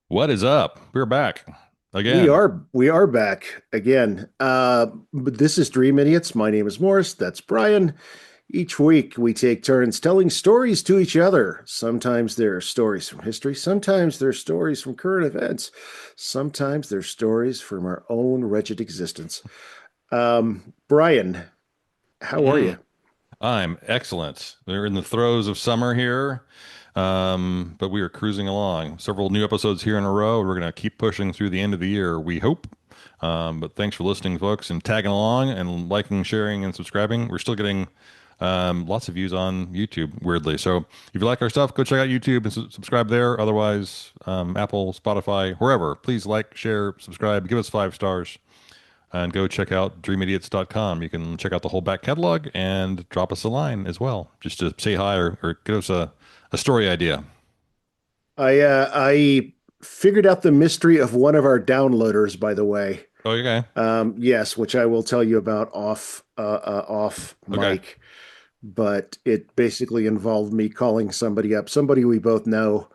What is up? We're back We again. are we are back again. But this is Dream Idiots. My name is Morris. That's Brian. Each week we take turns telling stories to each other. Sometimes they're stories from history, sometimes they're stories from current events, sometimes they're stories from our own wretched existence. Brian, how are you? Mm, I'm excellent. We're in the throes of summer here, but we are cruising along. Several new episodes here in a row. We're going to keep pushing through the end of the year, we hope. But thanks for listening, folks, and tagging along and liking, sharing, and subscribing. We're still getting lots of views on YouTube, weirdly. So if you like our stuff, go check out YouTube and subscribe there. Otherwise, Apple, Spotify, wherever, please like, share, subscribe, give us 5 stars. And go check out dreamidiots.com. You can check out the whole back catalog and drop us a line as well, just to say hi or give us a story idea. I figured out the mystery of one of our downloaders, by the way. Oh, okay. Yes, which I will tell you about off Okay. mic. But it basically involved me calling somebody up, somebody we both know,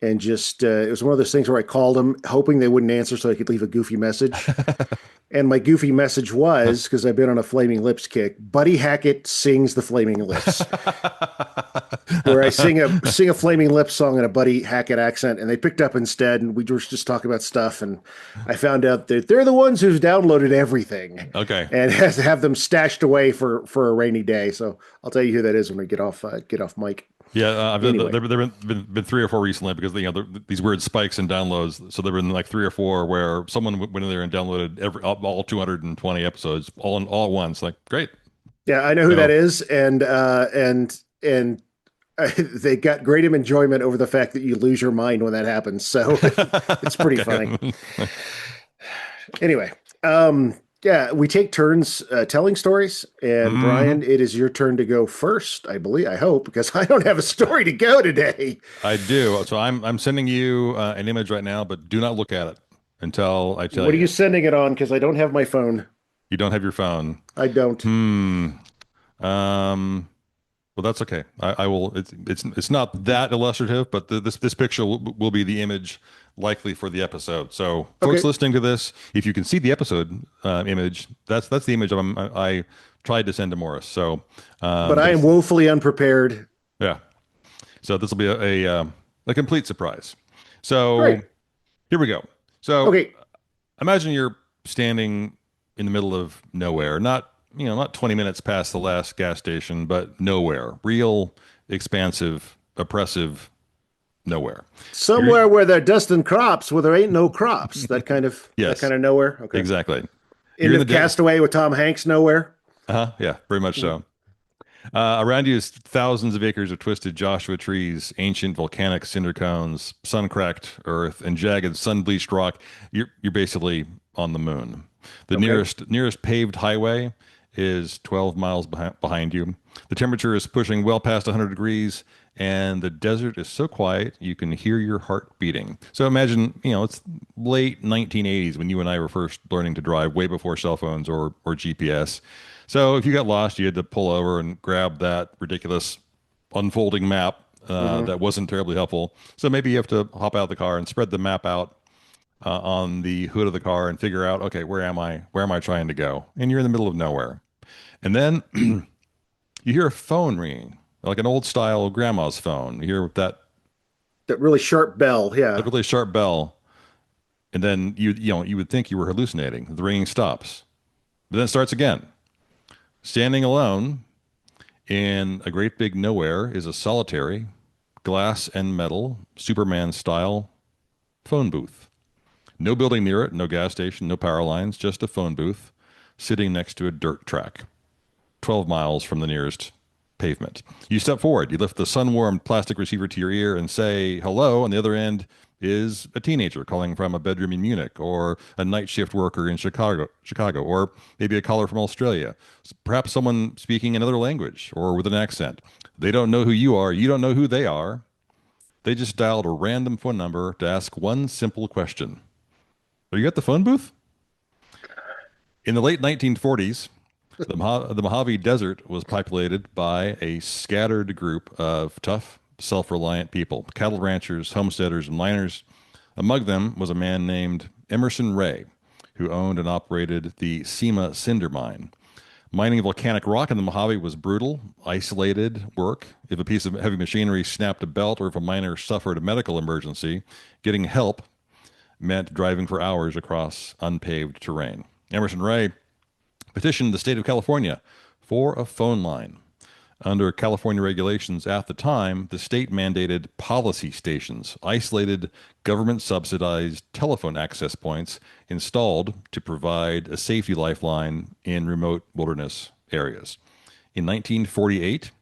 and just it was one of those things where I called them hoping they wouldn't answer so I could leave a goofy message. And my goofy message was, because I've been on a Flaming Lips kick, Buddy Hackett sings the Flaming Lips, where I sing a Flaming Lips song in a Buddy Hackett accent, and they picked up instead, and we were just talking about stuff, and I found out that they're the ones who've downloaded everything, Okay. and has to have them stashed away for a rainy day. So I'll tell you who that is when we get off mic. Yeah, Anyway, there been 3 or 4 recently because these weird spikes in downloads. So there have been like 3 or 4 where someone went in there and downloaded all 220 episodes all at once. Like great. yeah, I know who that So is, and they got great enjoyment over the fact that you lose your mind when that happens. So it's pretty funny. okay. Anyway, yeah, we take turns telling stories, and hmm Brian, it is your turn to go first. I believe, I hope, because I don't have a story to go today. I do. So I'm sending you an image right now, but do not look at it until I tell What are you you. sending it on? Because I don't have my phone. You don't have your phone. I don't. Hmm. Um. Well, that's okay. I will. It's not that illustrative, but this picture will be the image likely for the episode. So, folks Okay, listening to this, if you can see the episode image, that's the image I tried to send to Morris. So, but I but am it's woefully unprepared. yeah. So this will be a complete surprise. So Great. here we go. So Okay, imagine you're standing in the middle of nowhere, not 20 minutes past the last gas station, but nowhere, real expansive, oppressive nowhere. You're somewhere where they're dusting crops, where there ain't no crops. That yes, kind of nowhere. Okay. exactly. You're End in the of Castaway with Tom Hanks. Nowhere. yeah, very much so. Around you is thousands of acres of twisted Joshua trees, ancient volcanic cinder cones, sun-cracked earth, and jagged sun-bleached rock. You're basically on the moon. The Okay. nearest paved highway is 12 miles behind you. The temperature is pushing well past 100 degrees, and the desert is so quiet you can hear your heart beating. So imagine, it's late 1980s when you and I were first learning to drive, way before cell phones or GPS. So if you got lost, you had to pull over and grab that ridiculous unfolding map Hmm. that wasn't terribly helpful. So maybe you have to hop out of the car and spread the map out on the hood of the car and figure out, okay, where am I? Where am I trying to go? And you're in the middle of nowhere. And then you hear a phone ringing, like an old style grandma's phone. You hear That really sharp bell. that Yeah. really sharp bell, and then you would think you were hallucinating. The ringing stops, but then it starts again. Standing alone in a great big nowhere is a solitary glass and metal Superman style phone booth. No building near it, no gas station, no power lines, just a phone booth sitting next to a dirt track, 12 miles from the nearest pavement. You step forward, you lift the sun warmed plastic receiver to your ear and say hello. On the other end is a teenager calling from a bedroom in Munich, or a night shift worker in Chicago, or maybe a caller from Australia. Perhaps someone speaking another language or with an accent. They don't know who you are. You don't know who they are. They just dialed a random phone number to ask one simple question. Are you at the phone booth? In the late 1940s, the Mojave Desert was populated by a scattered group of tough, self reliant people, cattle ranchers, homesteaders, and miners. Among them was a man named Emerson Ray, who owned and operated the SEMA cinder mine. Mining volcanic rock in the Mojave was brutal, isolated work. If a piece of heavy machinery snapped a belt or if a miner suffered a medical emergency, getting help meant driving for hours across unpaved terrain. Emerson Ray petitioned the state of California for a phone line. Under California regulations at the time, the state mandated policy stations, isolated government subsidized telephone access points installed to provide a safety lifeline in remote wilderness areas. In 1948,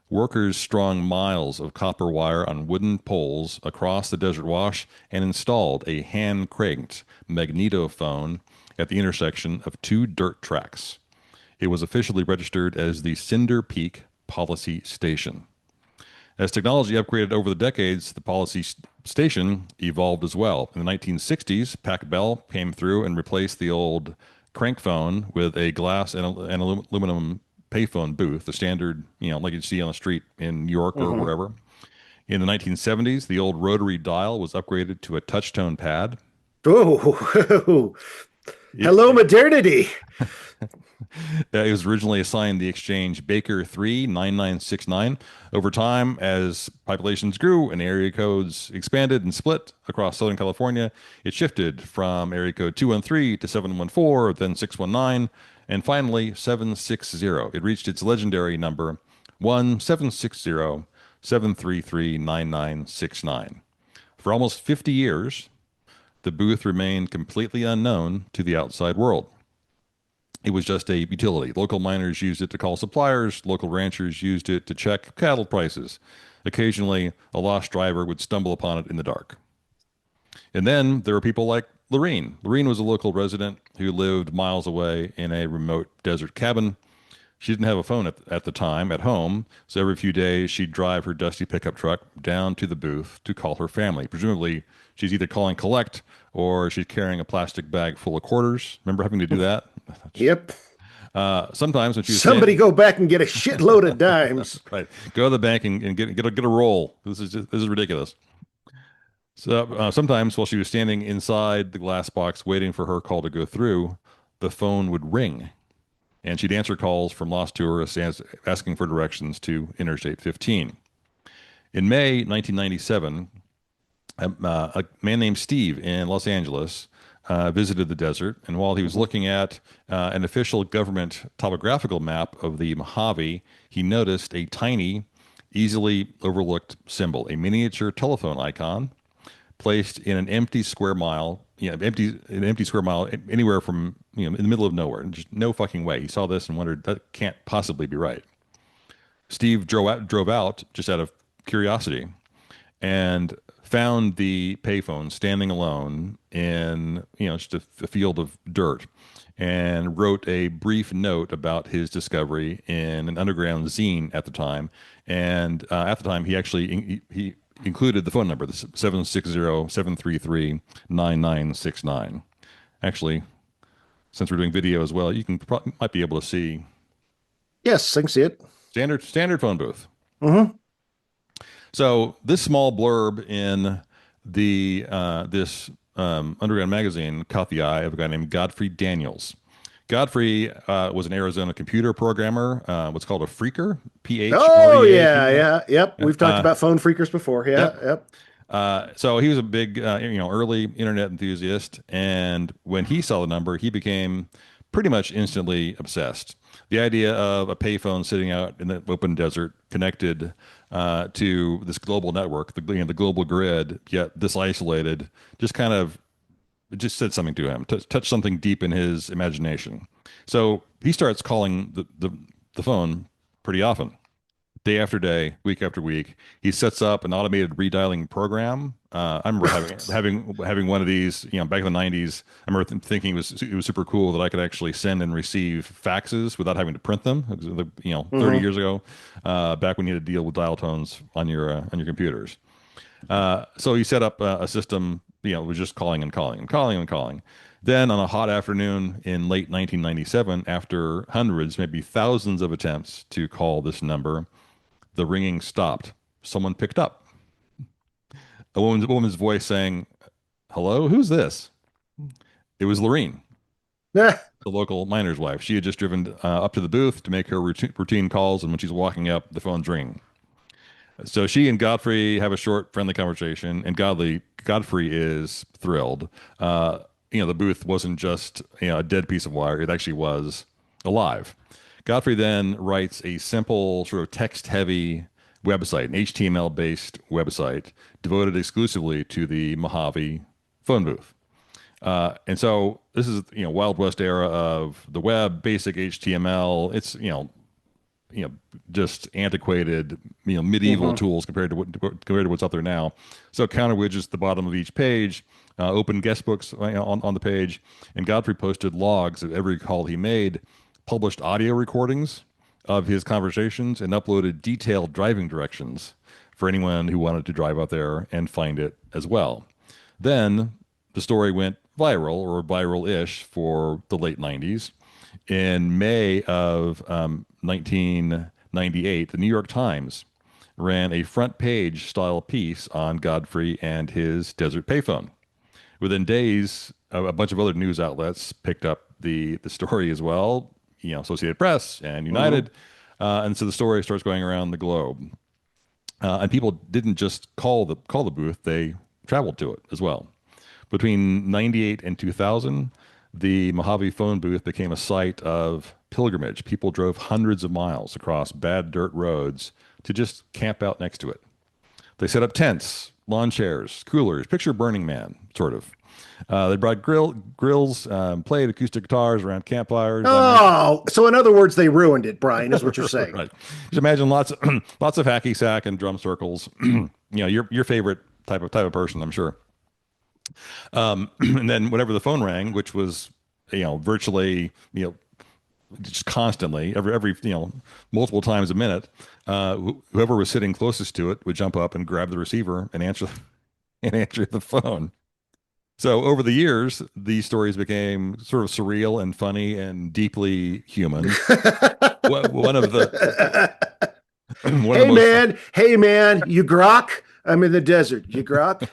workers strung miles of copper wire on wooden poles across the desert wash and installed a hand cranked magnetophone at the intersection of two dirt tracks. It was officially registered as the Cinder Peak Policy Station. As technology upgraded over the decades, the station evolved as well. In the 1960s, Pac Bell came through and replaced the old crank phone with a glass and aluminum payphone booth, the standard, like you see on the street in New York or Hmm. wherever. In the 1970s, the old rotary dial was upgraded to a touchtone pad. Oh, It, hello, modernity. It was originally assigned the exchange Baker 39969. Over time, as populations grew and area codes expanded and split across Southern California, it shifted from area code 213 to 714, then 619, and finally 760. It reached its legendary number 1-760-733-9969. For almost 50 years, the booth remained completely unknown to the outside world. It was just a utility. Local miners used it to call suppliers. Local ranchers used it to check cattle prices. Occasionally, a lost driver would stumble upon it in the dark. And then there were people like Lorene. Lorene was a local resident who lived miles away in a remote desert cabin. She didn't have a phone at the time at home, so every few days she'd drive her dusty pickup truck down to the booth to call her family. Presumably, she's either calling collect or she's carrying a plastic bag full of quarters. Remember having to do that? Yep. Sometimes when she was Somebody standing, go back and get a shitload of dimes. right, go to the bank and get a roll. This is ridiculous. So sometimes while she was standing inside the glass box waiting for her call to go through, the phone would ring, and she'd answer calls from lost tourists asking for directions to Interstate 15. In May 1997, a man named Steve in Los Angeles visited the desert, and while he was Mhm. looking at an official government topographical map of the Mojave, he noticed a tiny, easily overlooked symbol, a miniature telephone icon placed in an empty square mile, an empty square mile anywhere from, in the middle of nowhere. Just no fucking way. He saw this and wondered that can't possibly be right. Steve drove out just out of curiosity and found the payphone standing alone in just a field of dirt, and wrote a brief note about his discovery in an underground zine at the time. And at the time, he actually he included the phone number, the 760-733-9969. Actually, since we're doing video as well, you might be able to see Yes, I can see it. standard phone booth. Hmm. So this small blurb in the this underground magazine caught the eye of a guy named Godfrey Daniels. Godfrey was an Arizona computer programmer, what's called a phreaker, Oh yeah, Phreak. yeah, yep. We've talked Uh, about phone freakers before. Yeah, yep. yep. So he was a big, early internet enthusiast, and when he saw the number, he became pretty much instantly obsessed. The idea of a payphone sitting out in the open desert, connected to this global network, the global grid, yet this isolated, just kind of it just said something to him, touched something deep in his imagination. So he starts calling the phone pretty often, day after day, week after week. He sets up an automated redialing program. I remember having one of these, back in the 90s. I remember thinking it was super cool that I could actually send and receive faxes without having to print them. It was, 30 Hmm. years ago, back when you had to deal with dial tones on your computers. So he set up a system, was just calling and calling and calling and calling. Then on a hot afternoon in late 1997, after hundreds, maybe thousands of attempts to call this number, the ringing stopped. Someone picked up. A woman's voice saying, Hello, who's this? It was Lorene, Ah, the local miner's wife. She had just driven up to the booth to make her routine calls, and when she's walking up, the phone's ringing. So she and Godfrey have a short, friendly conversation, and Godfrey is thrilled. Uh, the booth wasn't just a dead piece of wire; it actually was alive. Godfrey then writes a simple, sort of text-heavy website, an HTML-based website devoted exclusively to the Mojave phone booth. And so this is Wild West era of the web, basic HTML. It's you know just antiquated medieval mhm. tools compared to what's out there now. So counter widgets at the bottom of each page, open guest books on the page, and Godfrey posted logs of every call he made, published audio recordings of his conversations, and uploaded detailed driving directions for anyone who wanted to drive out there and find it as well. Then the story went viral or viral-ish for the late 90s. In May of 1998, the New York Times ran a front page style piece on Godfrey and his desert payphone. Within days, a bunch of other news outlets picked up the story as well, Associated Press and Mhm. United. And so the story starts going around the globe. And people didn't just call the booth, they traveled to it as well. Between 98 and 2000, the Mojave phone booth became a site of pilgrimage. People drove hundreds of miles across bad dirt roads to just camp out next to it. They set up tents, lawn chairs, coolers, picture Burning Man, sort of. They brought grills, played acoustic guitars around campfires. I imagine, Oh, so in other words, they ruined it, Brian, is what you're saying. right? Just imagine lots of lots of hacky sack and drum circles. Your favorite type of person, I'm sure. And then whenever the phone rang, which was virtually just constantly every multiple times a minute, whoever was sitting closest to it would jump up and grab the receiver and answer and answer the phone. So over the years, these stories became sort of surreal and funny and deeply human. One of the one of the most Hey man, you grok? I'm in the desert. You grok?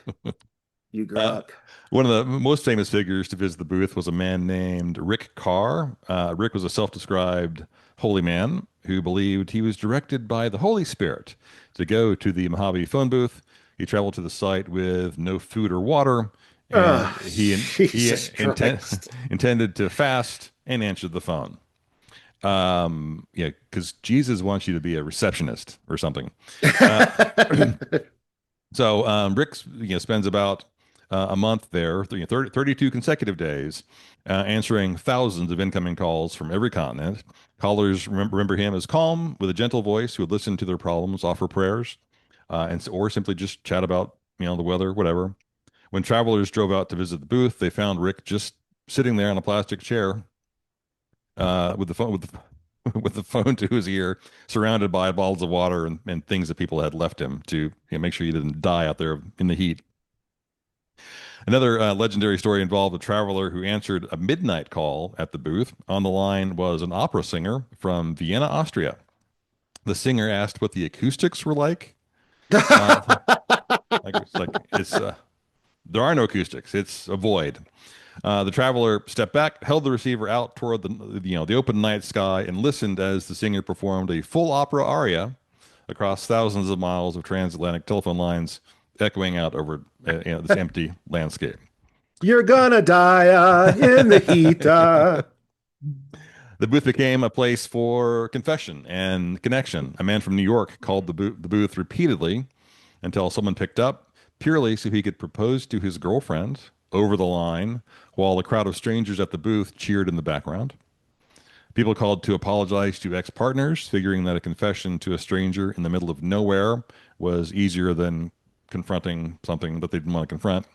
You uh, grok. one of the most famous figures to visit the booth was a man named Rick Carr. Rick was a self-described holy man who believed he was directed by the Holy Spirit to go to the Mojave phone booth. He traveled to the site with no food or water, and Oh, he Jesus Christ. intended to fast and answered the phone. Yeah, because Jesus wants you to be a receptionist or something. Uh, So Rick, spends about a month there, 32 consecutive days, answering thousands of incoming calls from every continent. Callers remember him as calm, with a gentle voice, who would listen to their problems, offer prayers, or simply just chat about the weather, whatever. When travelers drove out to visit the booth, they found Rick just sitting there in a plastic chair, with the phone with the phone to his ear, surrounded by bottles of water and things that people had left him to make sure he didn't die out there in the heat. Another legendary story involved a traveler who answered a midnight call at the booth. On the line was an opera singer from Vienna, Austria. The singer asked what the acoustics were like. Uh, it's there are no acoustics. It's a void. The traveler stepped back, held the receiver out toward the open night sky, and listened as the singer performed a full opera aria across thousands of miles of transatlantic telephone lines, echoing out over this empty landscape. You're gonna die in the heat. The booth became a place for confession and connection. A man from New York called the booth repeatedly until someone picked up, purely so he could propose to his girlfriend over the line, while a crowd of strangers at the booth cheered in the background. People called to apologize to ex-partners, figuring that a confession to a stranger in the middle of nowhere was easier than confronting something that they didn't want to confront.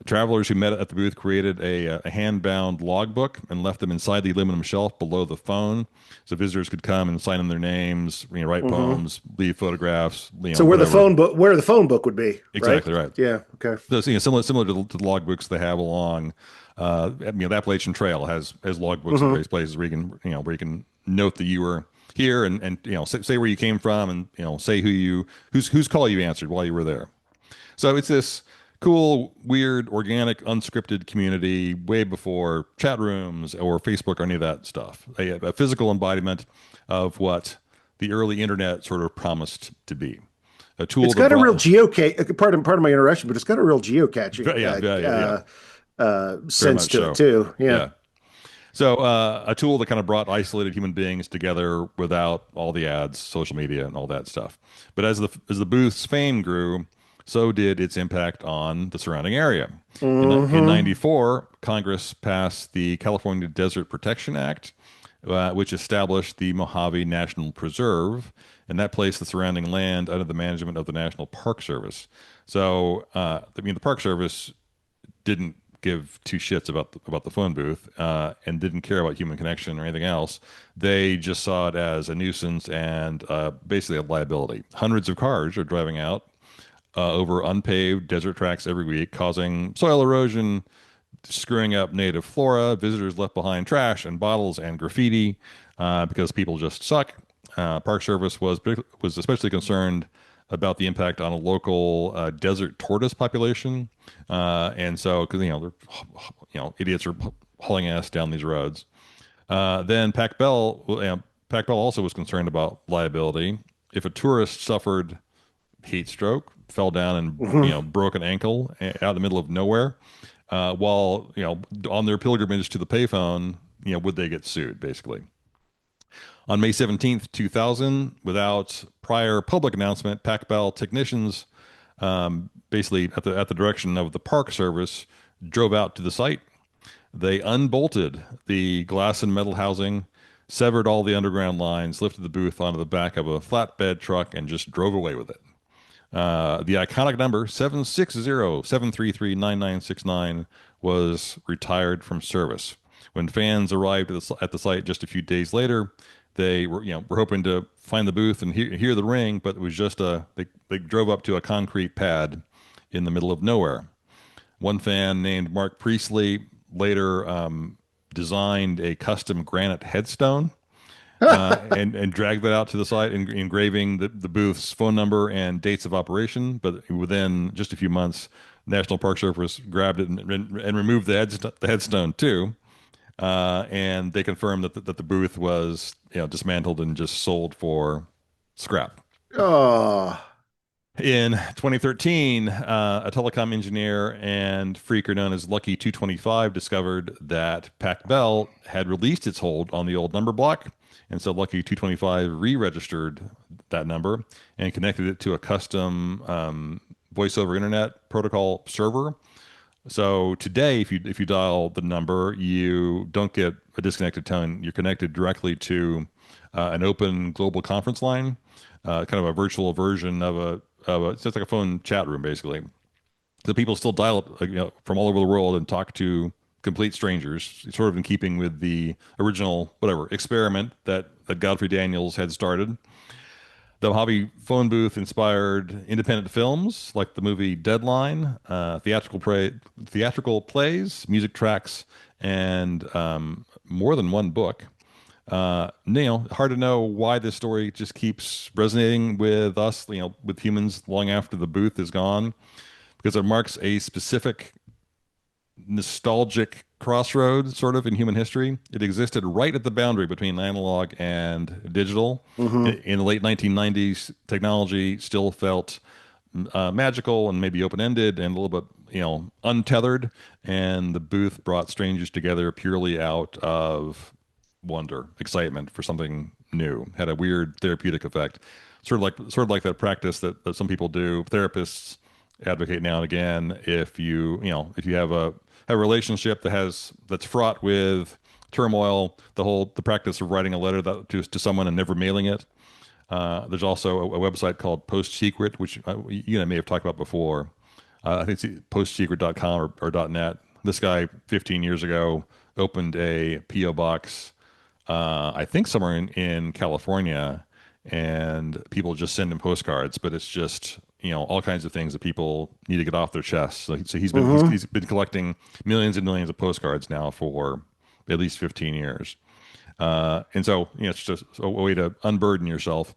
Travelers who met at the booth created a hand-bound logbook and left them inside the aluminum shelf below the phone, so visitors could come and sign in their names, write Hmm. poems, leave photographs, So whatever. where the phone book would be, right? Exactly right. Yeah. Okay. So, similar to the logbooks they have along, the Appalachian Trail has logbooks in Hmm. various places where you can note that you were here, and say where you came from, and say whose call you answered while you were there. So it's this cool, weird, organic, unscripted community way before chat rooms or Facebook or any of that stuff. A physical embodiment of what the early internet sort of promised to be. A tool It's that got a real brought, geocache. Pardon my interruption, but it's got a real geocaching yeah, yeah, yeah, yeah, very sense much to it so. too. Yeah. Yeah. So a tool that kind of brought isolated human beings together without all the ads, social media, and all that stuff. But as the booth's fame grew, so did its impact on the surrounding area. In Hmm. '94, Congress passed the California Desert Protection Act, which established the Mojave National Preserve, and that placed the surrounding land under the management of the National Park Service. So, I mean, the Park Service didn't give two shits about the phone booth and didn't care about human connection or anything else. They just saw it as a nuisance and basically a liability. Hundreds of cars are driving out over unpaved desert tracks every week, causing soil erosion, screwing up native flora. Visitors left behind trash and bottles and graffiti because people just suck. Park Service was especially concerned about the impact on a local desert tortoise population, and so because idiots are hauling ass down these roads. Then Pac Bell also was concerned about liability. If a tourist suffered heat stroke, fell down and Hmm. broke an ankle out in the middle of nowhere, while on their pilgrimage to the payphone, would they get sued basically? On May 17th, 2000, without prior public announcement, Pac Bell technicians, basically at the direction of the Park Service, drove out to the site. They unbolted the glass and metal housing, severed all the underground lines, lifted the booth onto the back of a flatbed truck, and just drove away with it. The iconic number 760-733-9969 was retired from service. When fans arrived at the site just a few days later, they were hoping to find the booth and hear the ring, but it was just they drove up to a concrete pad in the middle of nowhere. One fan named Mark Priestley later designed a custom granite headstone and dragged that out to the site, engraving the booth's phone number and dates of operation. But within just a few months, National Park Service grabbed it and removed the headstone too. And they confirmed that the booth was dismantled and just sold for scrap. Oh. In 2013, a telecom engineer and phreaker known as Lucky 225 discovered that Pac Bell had released its hold on the old number block. And so Lucky 225 re-registered that number and connected it to a custom voice over internet protocol server. So today, if you dial the number, you don't get a disconnected tone. You're connected directly to an open global conference line, kind of a virtual version of it's just like a phone chat room, basically. So people still dial up, from all over the world and talk to complete strangers, sort of in keeping with the original whatever experiment that Godfrey Daniels had started. The Mojave phone booth inspired independent films like the movie Deadline, theatrical plays, music tracks, and more than one book. Hard to know why this story just keeps resonating with us, with humans long after the booth is gone, because it marks a specific nostalgic crossroads sort of in human history. It existed right at the boundary between analog and digital. Hmm. In the late 1990s, technology still felt magical and maybe open-ended and a little bit, untethered. And the booth brought strangers together purely out of wonder, excitement for something new. Had a weird therapeutic effect, sort of like that practice that some people do. Therapists advocate now and again. If you have a relationship that's fraught with turmoil, the practice of writing a letter to someone and never mailing it. There's also a website called Post Secret, which may have talked about before. I think it's postsecret.com or .net. This guy 15 years ago opened a PO box, I think somewhere in California, and people just send him postcards. But it's just all kinds of things that people need to get off their chests. So he's been he's, Hmm. he's been collecting millions and millions of postcards now for at least 15 years. And so it's just a way to unburden yourself.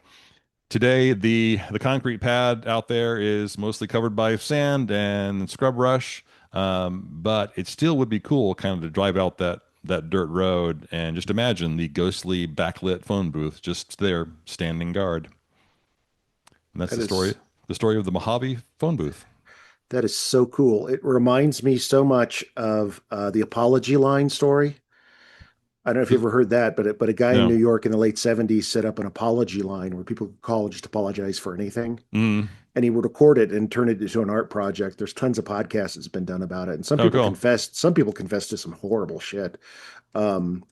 Today, the concrete pad out there is mostly covered by sand and scrub brush, but it still would be cool, kind of, to drive out that dirt road and just imagine the ghostly backlit phone booth just there, standing guard. And that's That is the story of the Mojave phone booth. that is so cool. It reminds me so much of the apology line story. I don't know if you Is- ever heard that, but a guy in New No. York in the late 70s set up an apology line where people could call and just apologize for anything. Mm. And he would record it and turn it into an art project. There's tons of podcasts that's been done about it. And Oh, cool. some people confess to some horrible shit. Um,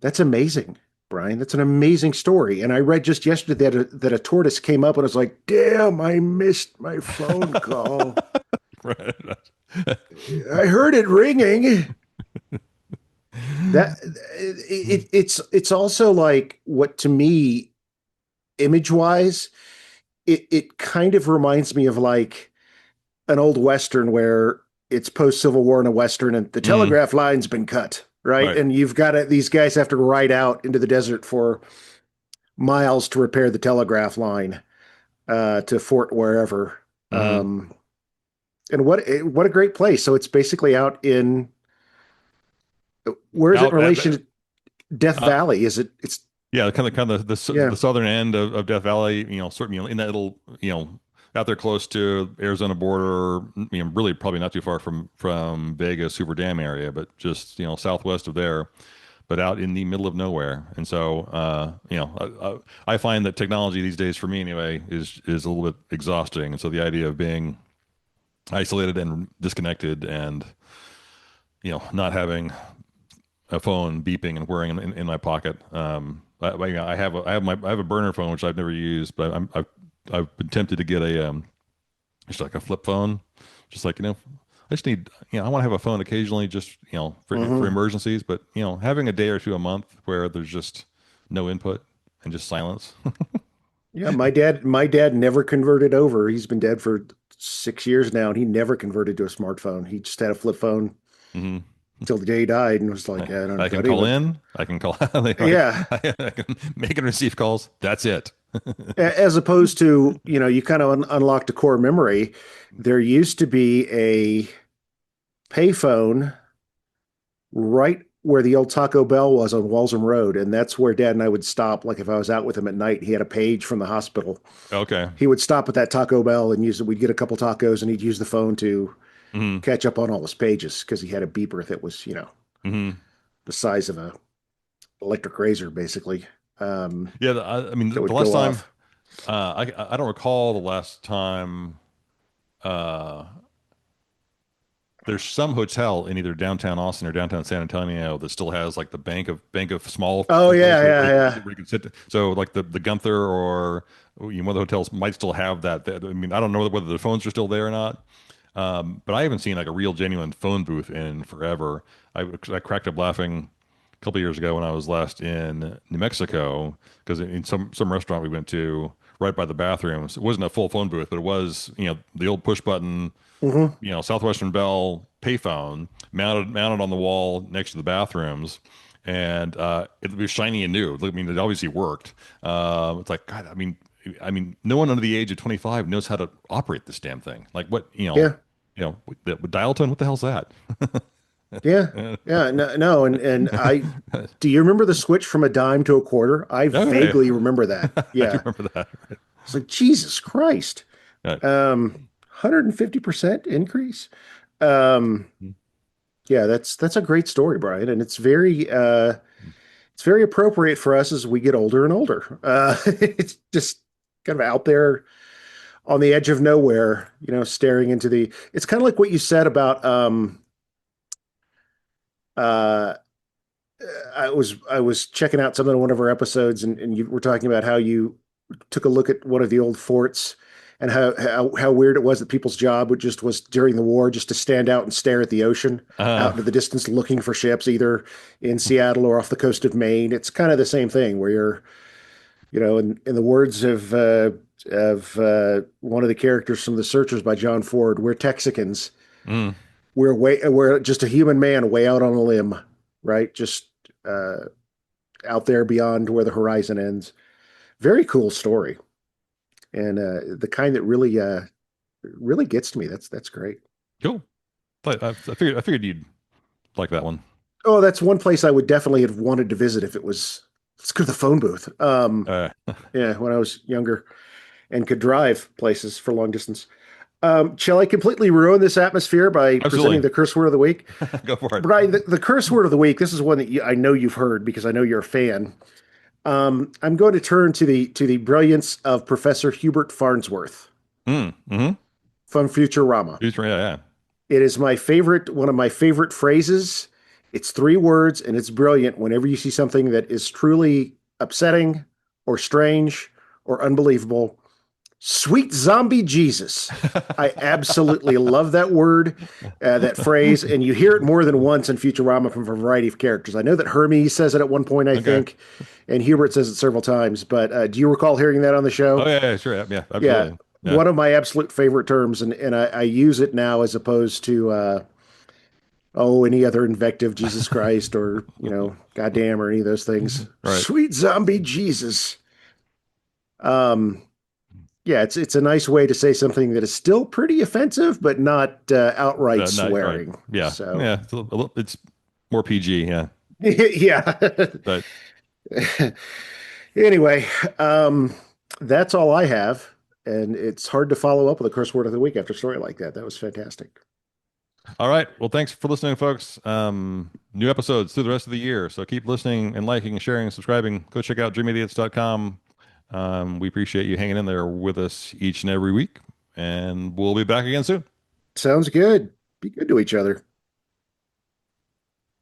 that's amazing, Brian. That's an amazing story. And I read just yesterday that a tortoise came up and was like, damn, I missed my phone call. Right. I heard it ringing. That it's also like what to me, image wise, it kind of reminds me of like an old Western where it's post Civil War in a Western and the Mm. telegraph line's been cut, right? Right. And you've got these guys have to ride out into the desert for miles to repair the telegraph line to Fort wherever. Hmm. Um, and what a great place. So it's basically out in where is it in Out at relation to Death uh, Valley? Is it? It's yeah, kind of yeah. the southern end of Death Valley, sort of, in that little, out there close to Arizona border, really probably not too far from Vegas, Hoover Dam area, but just, southwest of there, but out in the middle of nowhere. And so, I find that technology these days, for me anyway, is a little bit exhausting. And so the idea of being isolated and disconnected and, not having a phone beeping and whirring in my pocket. I have a burner phone which I've never used, but I've been tempted to get a just like a flip phone, just like, I just need, I want to have a phone occasionally, just, for Hmm. emergencies, but, having a day or two a month where there's just no input and just silence. Yeah, my dad never converted over. He's been dead for 6 years now, and he never converted to a smartphone. He just had a flip phone Hmm. till the day he died, and was like, I I don't, can don't call even. in, I can call out, like, Yeah, I can make and receive calls. That's it. as opposed to you kind of unlocked a core memory. There used to be a payphone right where the old Taco Bell was on Walsham Road, and that's where Dad and I would stop. Like if I was out with him at night, he had a page from the hospital. Okay. He would stop at that Taco Bell and use it. We'd get a couple tacos, and he'd use the phone to Hmm. catch up on all his pages because he had a beeper that was, Hmm. the size of a electric razor, basically, Yeah, I mean, that the would last go time, off. I don't recall the last time. Uh, there's some hotel in either downtown Austin or downtown San Antonio that still has like the bank of small Oh pillows yeah, yeah, yeah. where you can sit. So like the Gunther or, one of the hotels might still have that. I mean, I don't know whether the phones are still there or not. But I haven't seen like a real genuine phone booth in forever. I cracked up laughing a couple of years ago when I was last in New Mexico, because in some restaurant we went to right by the bathrooms, it wasn't a full phone booth, but it was, the old push button, Hmm. Southwestern Bell payphone mounted on the wall next to the bathrooms. And it was shiny and new. I mean, it obviously worked. It's like, God, I mean, no one under the age of 25 knows how to operate this damn thing. Like, what, Yeah, the dial tone, what the hell's that? yeah, Oh, yeah. No, no, and I. Do you remember the switch from a dime to a quarter? I yeah, vaguely remember that. I do Yeah, remember that. it's like Jesus Christ. Right. 150% increase. Um, yeah, that's a great story, Brian, and it's very appropriate for us as we get older and older. It's just kind of out there on the edge of nowhere, staring into the. It's kind of like what you said about. Uh, I was checking out something in one of our episodes, and you were talking about how you took a look at one of the old forts and how weird it was that people's job would just was during the war just to stand out and stare at the ocean out Uh, into the distance looking for ships either in Seattle or off the coast of Maine. It's kind of the same thing where you're, in the words of one of the characters from The Searchers by John Ford, we're Texicans. mm. We're just a human man way out on a limb, right? Just uh, out there beyond where the horizon ends. Very cool story. and the kind that really gets to me. That's great. Cool. I figured you'd like that one. Oh, that's one place I would definitely have wanted to visit if it was. Let's go to the phone booth. Uh, Yeah, when I was younger and could drive places for long distance. Shall I completely ruin this atmosphere by presenting Absolutely. the curse word of the week? Go for it. Brian, the curse word of the week. This is one that I know you've heard because I know you're a fan. I'm going to turn to the brilliance of Professor Hubert Farnsworth Mm-hmm. from Futurama. Yeah. It is my favorite, one of my favorite phrases. It's three words and it's brilliant whenever you see something that is truly upsetting or strange or unbelievable. Sweet zombie Jesus. I absolutely love that word, that phrase, and you hear it more than once in Futurama from a variety of characters. I know that Hermes says it at one point, I Okay. think, and Hubert says it several times. But do you recall hearing that on the Oh show? yeah, sure. Yeah, Yeah, absolutely. Yeah. one of my absolute favorite terms, and I use it now as opposed to any other invective, Jesus Christ, or goddamn, or any of those things. Right. Sweet zombie Jesus. Um, yeah, it's a nice way to say something that is still pretty offensive, but not outright Not right. swearing. Yeah. So, Yeah. It's more PG. Yeah. yeah. But Anyway, that's all I have, and it's hard to follow up with a curse word of the week after a story like that. That was fantastic. all right. Well, thanks for listening, folks. New episodes through the rest of the year. So keep listening and liking and sharing and subscribing. Go check out dreamidiots.com. We appreciate you hanging in there with us each and every week, and we'll be back again soon. Sounds good. Be good to each other.